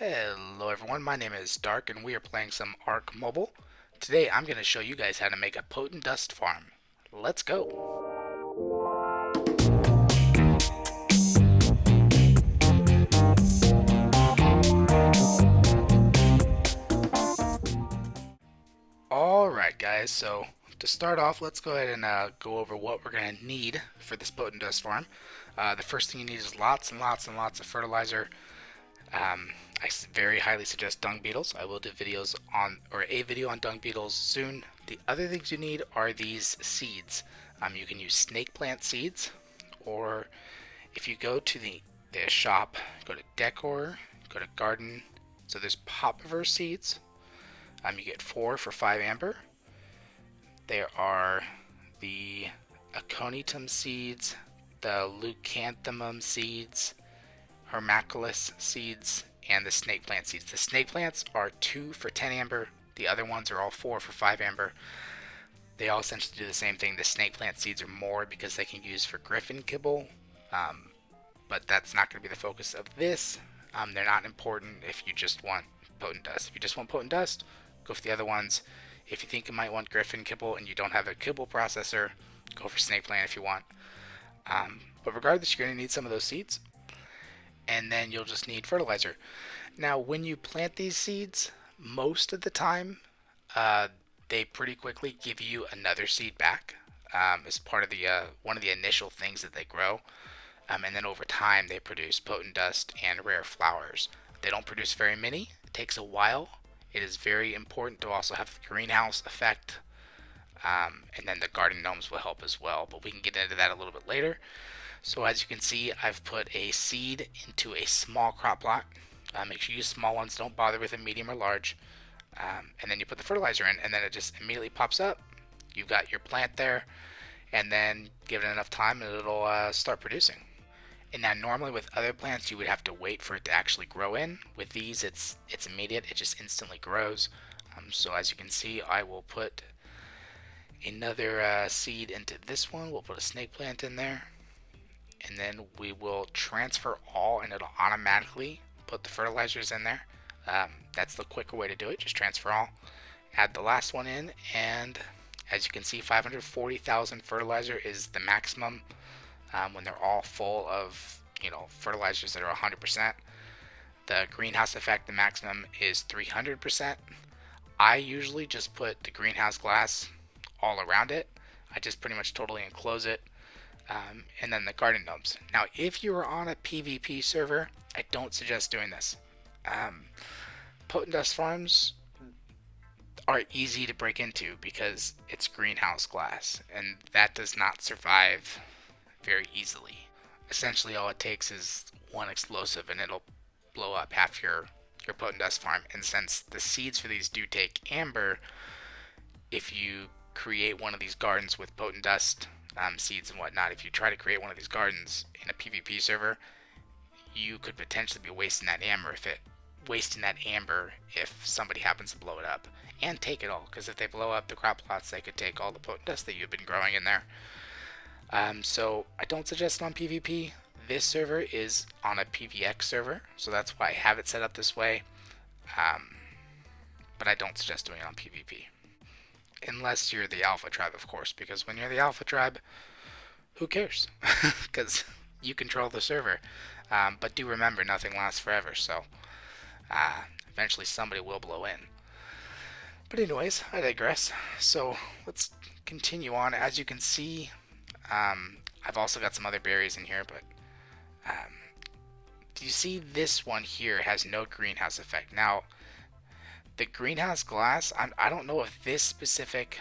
Hello everyone, my name is Dark and we are playing some Ark Mobile. Today I'm going to show you guys how to make a potent dust farm. Let's go! Alright guys, so to start off, let's go ahead and go over what we're going to need for this potent dust farm. The first thing you need is lots and lots and lots of fertilizer. I very highly suggest dung beetles. I will do videos on, or a video on dung beetles soon. The other things you need are these seeds. You can use snake plant seeds, or if you go to the shop, go to decor, go to garden. So there's popiverse seeds. You get 4 for 5 amber. There are the aconitum seeds, the leucanthemum seeds, hermaculus seeds, and the snake plant seeds. The snake plants are 2 for 10 amber. The other ones are all 4 for 5 amber. They all essentially do the same thing. The snake plant seeds are more because they can use for griffin kibble, but that's not going to be the focus of this. They're not important if you just want potent dust. If you just want potent dust, go for the other ones. If you think you might want griffin kibble and you don't have a kibble processor, go for snake plant if you want. But regardless, you're going to need some of those seeds, and then you'll just need fertilizer. Now, when you plant these seeds, most of the time, they pretty quickly give you another seed back as part of the one of the initial things that they grow, and then over time they produce potent dust and rare flowers. They don't produce very many. It takes a while. It is very important to also have the greenhouse effect, and then the garden gnomes will help as well, but we can get into that a little bit later. So as you can see, I've put a seed into a small crop plot. Make sure you use small ones, don't bother with a medium or large. And then you put the fertilizer in, and then it just immediately pops up. You've got your plant there, and then give it enough time and it'll start producing. And now normally with other plants you would have to wait for it to actually grow in. With these it's immediate, it just instantly grows. So as you can see, I will put another seed into this one. We'll put a snake plant in there, and then we will transfer all, and it'll automatically put the fertilizers in there. That's the quicker way to do it. Just transfer all, add the last one in, and as you can see, 540,000 fertilizer is the maximum when they're all full of fertilizers that are 100%. The greenhouse effect, the maximum is 300%. I usually just put the greenhouse glass all around it. I just pretty much totally enclose it. And then the garden gnomes. Now, if you are on a PvP server, I don't suggest doing this. Potent dust farms are easy to break into because it's greenhouse glass, and that does not survive very easily. Essentially, all it takes is one explosive, and it'll blow up half your potent dust farm. And since the seeds for these do take amber, if you create one of these gardens with potent dust seeds and whatnot, if you try to create one of these gardens in a PvP server, you could potentially be wasting that amber if somebody happens to blow it up and take it all. Because if they blow up the crop plots, they could take all the potent dust that you've been growing in there. So I don't suggest it on PvP. This server is on a PvX server, so that's why I have it set up this way. But I don't suggest doing it on PvP. Unless you're the alpha tribe, of course, because when you're the alpha tribe, who cares? Because you control the server. But do remember, nothing lasts forever, so eventually somebody will blow in. But anyways, I digress. So let's continue on. As you can see, I've also got some other berries in here, but do you see this one here has no greenhouse effect? Now, the greenhouse glass, I don't know if this specific,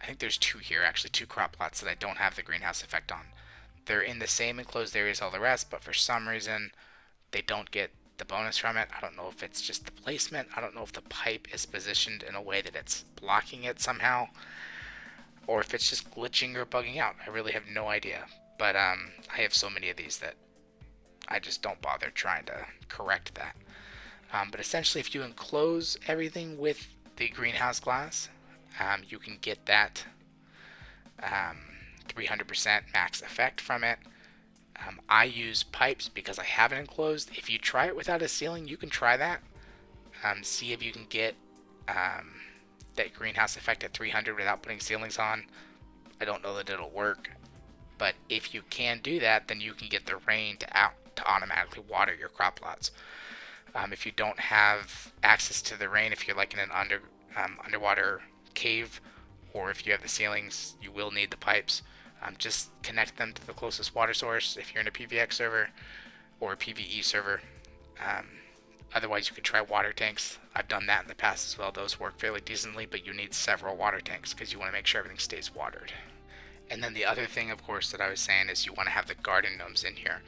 I think there's 2 here actually, 2 crop plots that I don't have the greenhouse effect on. They're in the same enclosed areas as all the rest, but for some reason they don't get the bonus from it. I don't know if it's just the placement. I don't know if the pipe is positioned in a way that it's blocking it somehow, or if it's just glitching or bugging out. I really have no idea. But I have so many of these that I just don't bother trying to correct that. But essentially, if you enclose everything with the greenhouse glass, you can get that 300% max effect from it. I use pipes because I have it enclosed. If you try it without a ceiling, you can try that. See if you can get that greenhouse effect at 300 without putting ceilings on. I don't know that it'll work, but if you can do that, then you can get the rain to automatically water your crop plots. If you don't have access to the rain, if you're like in an underwater cave, or if you have the ceilings, you will need the pipes. Just connect them to the closest water source if you're in a PVX server or a PVE server. Um, Otherwise, you could try water tanks. I've done that in the past as well. Those work fairly decently, but you need several water tanks because you want to make sure everything stays watered. And then the other thing, of course, that I was saying is you want to have the garden gnomes in here.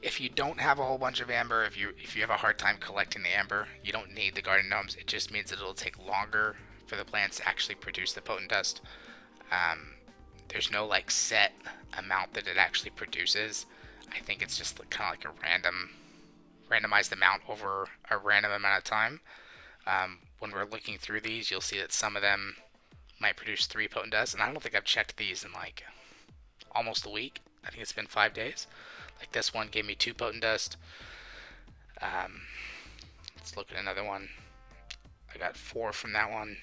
If you don't have a whole bunch of amber, if you have a hard time collecting the amber, you don't need the garden gnomes. It just means that it'll take longer for the plants to actually produce the potent dust. There's no like set amount that it actually produces. I think it's just kind of like a randomized amount over a random amount of time. When we're looking through these, you'll see that some of them might produce 3 potent dust, and I don't think I've checked these in like almost a week. I think it's been 5 days. Like this one gave me 2 potent dust. Let's look at another one. I got 4 from that one.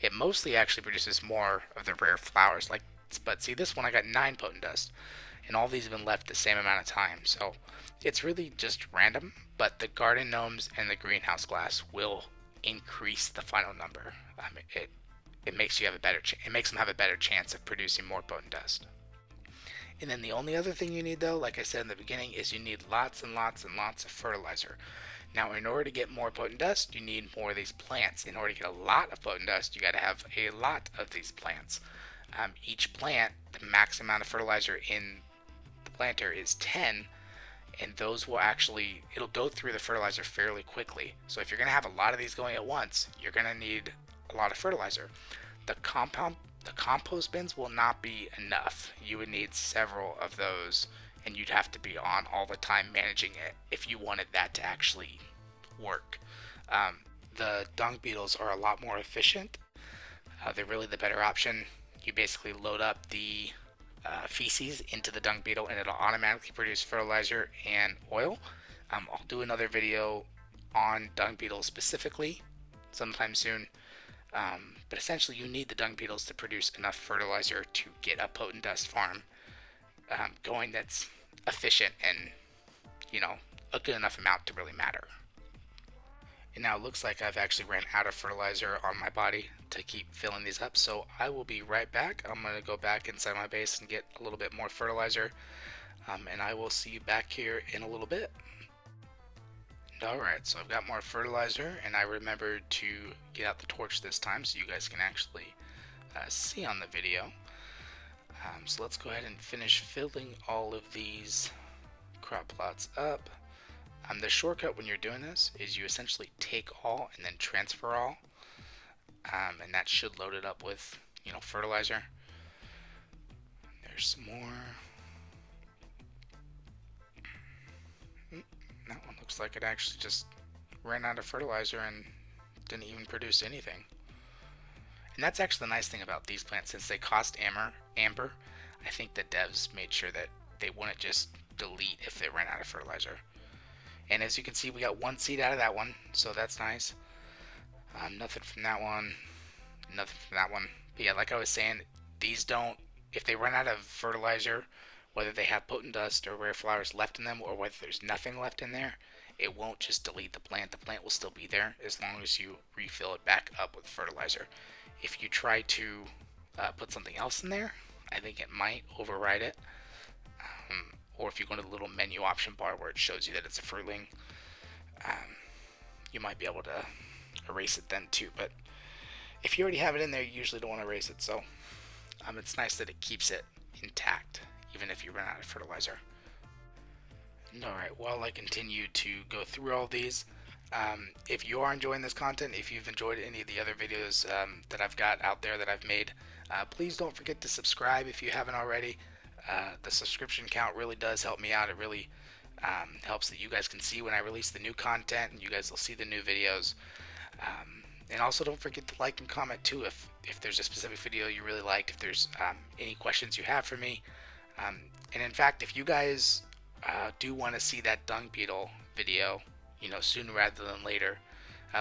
It mostly actually produces more of the rare flowers. But see, this one I got 9 potent dust, and all these have been left the same amount of time. So it's really just random. But the garden gnomes and the greenhouse glass will increase the final number. It makes you have a better. It makes them have a better chance of producing more potent dust. And then the only other thing you need, though, like I said in the beginning, is you need lots and lots and lots of fertilizer. Now, in order to get more potent dust, you need more of these plants. In order to get a lot of potent dust, you got to have a lot of these plants. Each plant, the max amount of fertilizer in the planter is 10, and those will it'll go through the fertilizer fairly quickly. So if you're going to have a lot of these going at once, you're going to need a lot of fertilizer. The compost bins will not be enough. You would need several of those, and you'd have to be on all the time managing it if you wanted that to actually work. The dung beetles are a lot more efficient. They're really the better option. You basically load up the feces into the dung beetle, and it'll automatically produce fertilizer and oil. I'll do another video on dung beetles specifically sometime soon. But essentially, you need the dung beetles to produce enough fertilizer to get a potent dust farm going that's efficient and, a good enough amount to really matter. And now it looks like I've actually ran out of fertilizer on my body to keep filling these up, so I will be right back. I'm going to go back inside my base and get a little bit more fertilizer, and I will see you back here in a little bit. Alright, so I've got more fertilizer, and I remembered to get out the torch this time so you guys can actually see on the video. So let's go ahead and finish filling all of these crop plots up. The shortcut when you're doing this is you essentially take all and then transfer all, and that should load it up with, fertilizer. There's some more. That one looks like it actually just ran out of fertilizer and didn't even produce anything. And that's actually the nice thing about these plants. Since they cost amber, I think the devs made sure that they wouldn't just delete if they ran out of fertilizer. And as you can see, we got 1 seed out of that one, so that's nice. Nothing from that one. Nothing from that one. But yeah, like I was saying, these don't, if they run out of fertilizer, whether they have potent dust or rare flowers left in them, or whether there's nothing left in there, it won't just delete the plant. The plant will still be there as long as you refill it back up with fertilizer. If you try to put something else in there, I think it might override it. Or if you go to the little menu option bar where it shows you that it's a fruitling, you might be able to erase it then too. But if you already have it in there, you usually don't want to erase it. So it's nice that it keeps it intact, even if you run out of fertilizer. Alright, while I continue to go through all these, if you are enjoying this content, if you've enjoyed any of the other videos that I've got out there that I've made, please don't forget to subscribe if you haven't already. The subscription count really does help me out. It really helps that you guys can see when I release the new content, and you guys will see the new videos. And also don't forget to like and comment too if there's a specific video you really liked, if there's any questions you have for me. And in fact, if you guys do want to see that dung beetle video sooner rather than later,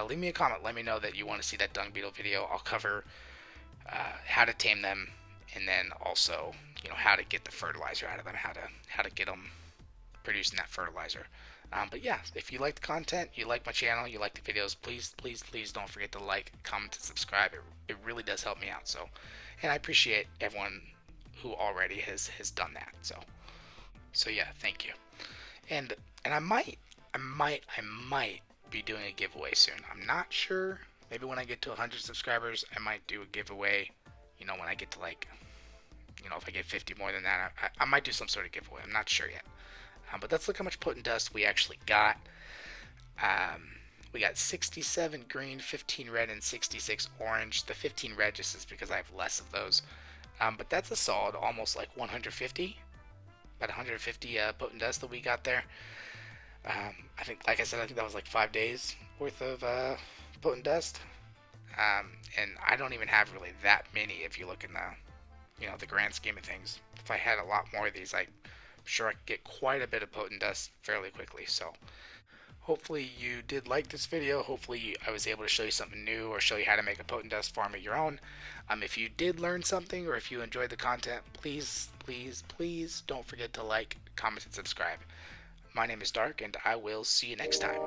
leave me a comment. Let me know that you want to see that dung beetle video. I'll cover how to tame them, and then also how to get the fertilizer out of them, how to get them producing that fertilizer. But yeah, if you like the content, you like my channel, you like the videos, please don't forget to like, comment, and subscribe. It really does help me out. So, and I appreciate everyone who already has done that. So yeah, thank you. And I might be doing a giveaway soon. I'm not sure. Maybe when I get to 100 subscribers, I might do a giveaway. When I get to if I get 50 more than that, I might do some sort of giveaway. I'm not sure yet. But let's look how much potent dust we actually got. We got 67 green, 15 red, and 66 orange. The 15 red just is because I have less of those. But that's a solid almost like 150. About 150 potent dust that we got there. I think, like I said, I think that was like 5 days worth of potent dust. And I don't even have really that many if you look in the grand scheme of things. If I had a lot more of these, I'm sure I could get quite a bit of potent dust fairly quickly. So hopefully you did like this video. Hopefully I was able to show you something new or show you how to make a potent dust farm of your own. If you did learn something or if you enjoyed the content, please don't forget to like, comment, and subscribe. My name is Dark, and I will see you next time.